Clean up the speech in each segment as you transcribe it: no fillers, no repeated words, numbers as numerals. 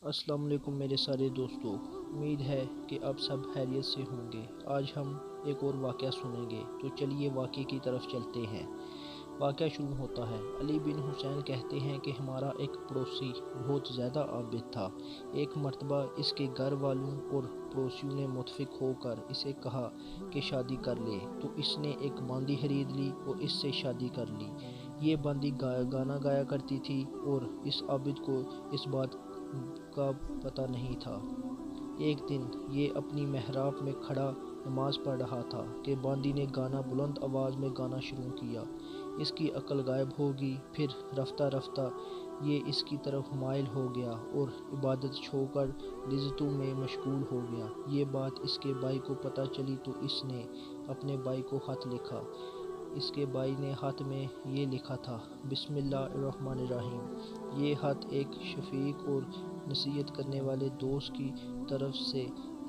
السلام علیکم میرے سارے دوستوں، امید ہے کہ آپ سب خیریت سے ہوں گے۔ آج ہم ایک اور واقعہ سنیں گے، تو چلیے واقعے کی طرف چلتے ہیں۔ واقعہ شروع ہوتا ہے۔ علی بن حسین کہتے ہیں کہ ہمارا ایک پڑوسی بہت زیادہ عابد تھا۔ ایک مرتبہ اس کے گھر والوں اور پڑوسیوں نے متفق ہو کر اسے کہا کہ شادی کر لے، تو اس نے ایک باندی خرید لی اور اس سے شادی کر لی۔ یہ باندی گانا گایا کرتی تھی اور اس عابد کو اس بات کا پتہ نہیں تھا۔ ایک دن یہ اپنی محراب میں کھڑا نماز پڑھ رہا تھا کہ باندی نے گانا بلند آواز میں گانا شروع کیا۔ اس کی عقل غائب ہو گئی۔ پھر رفتہ رفتہ یہ اس کی طرف مائل ہو گیا اور عبادت چھوڑ کر لذتوں میں مشغول ہو گیا۔ یہ بات اس کے بھائی کو پتہ چلی تو اس نے اپنے بھائی کو خط لکھا۔ اس کے بھائی نے خط میں یہ لکھا تھا: بسم اللہ الرحمن الرحیم۔ یہ خط ایک شفیق اور نصیحت کرنے والے دوست کی طرف سے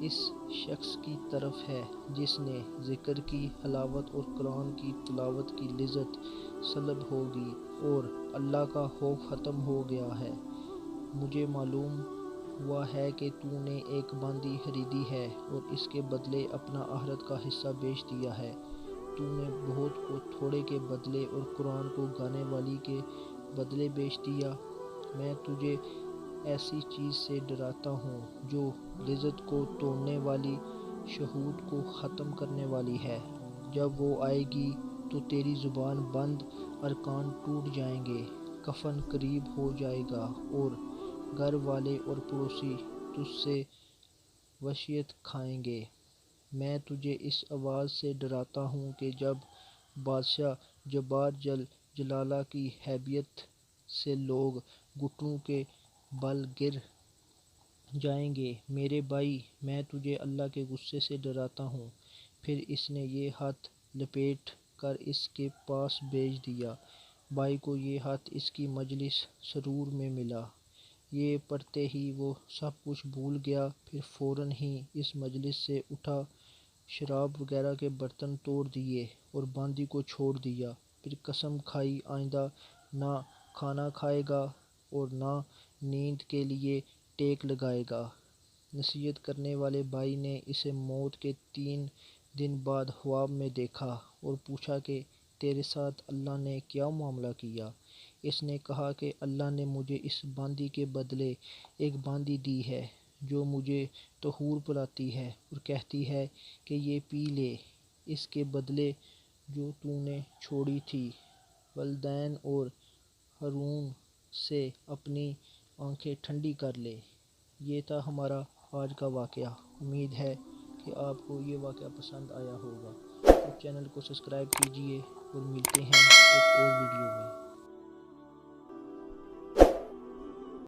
اس شخص کی طرف ہے جس نے ذکر کی حلاوت اور قرآن کی تلاوت کی لذت سلب ہوگی اور اللہ کا خوف ختم ہو گیا ہے۔ مجھے معلوم ہوا ہے کہ تو نے ایک باندی خریدی ہے اور اس کے بدلے اپنا آخرت کا حصہ بیچ دیا ہے۔ تو نے بہت کو تھوڑے کے بدلے اور قرآن کو گانے والی کے بدلے بیچ دیا۔ میں تجھے ایسی چیز سے ڈراتا ہوں جو لذت کو توڑنے والی، شہوت کو ختم کرنے والی ہے۔ جب وہ آئے گی تو تیری زبان بند اور کان ٹوٹ جائیں گے، کفن قریب ہو جائے گا اور گھر والے اور پڑوسی تجھ سے وحشیت کھائیں گے۔ میں تجھے اس آواز سے ڈراتا ہوں کہ جب بادشاہ جبار جلالہ کی ہیبت سے لوگ گھٹنوں کے بل گر جائیں گے۔ میرے بھائی، میں تجھے اللہ کے غصے سے ڈراتا ہوں۔ پھر اس نے یہ خط لپیٹ کر اس کے پاس بھیج دیا۔ بھائی کو یہ خط اس کی مجلس سرور میں ملا۔ یہ پڑھتے ہی وہ سب کچھ بھول گیا۔ پھر فوراً ہی اس مجلس سے اٹھا، شراب وغیرہ کے برتن توڑ دیے اور باندی کو چھوڑ دیا۔ پھر قسم کھائی آئندہ نہ کھانا کھائے گا اور نہ نیند کے لیے ٹیک لگائے گا۔ نصیحت کرنے والے بھائی نے اسے موت کے 3 دن بعد خواب میں دیکھا اور پوچھا کہ تیرے ساتھ اللہ نے کیا معاملہ کیا؟ اس نے کہا کہ اللہ نے مجھے اس باندی کے بدلے ایک باندی دی ہے جو مجھے طہور پلاتی ہے اور کہتی ہے کہ یہ پی لے، اس کے بدلے جو تو نے چھوڑی تھی۔ والدین اور حریم سے اپنی آنکھیں ٹھنڈی کر لے۔ یہ تھا ہمارا آج کا واقعہ۔ امید ہے کہ آپ کو یہ واقعہ پسند آیا ہوگا۔ تو چینل کو سبسکرائب کیجیے اور ملتے ہیں ایک اور ویڈیو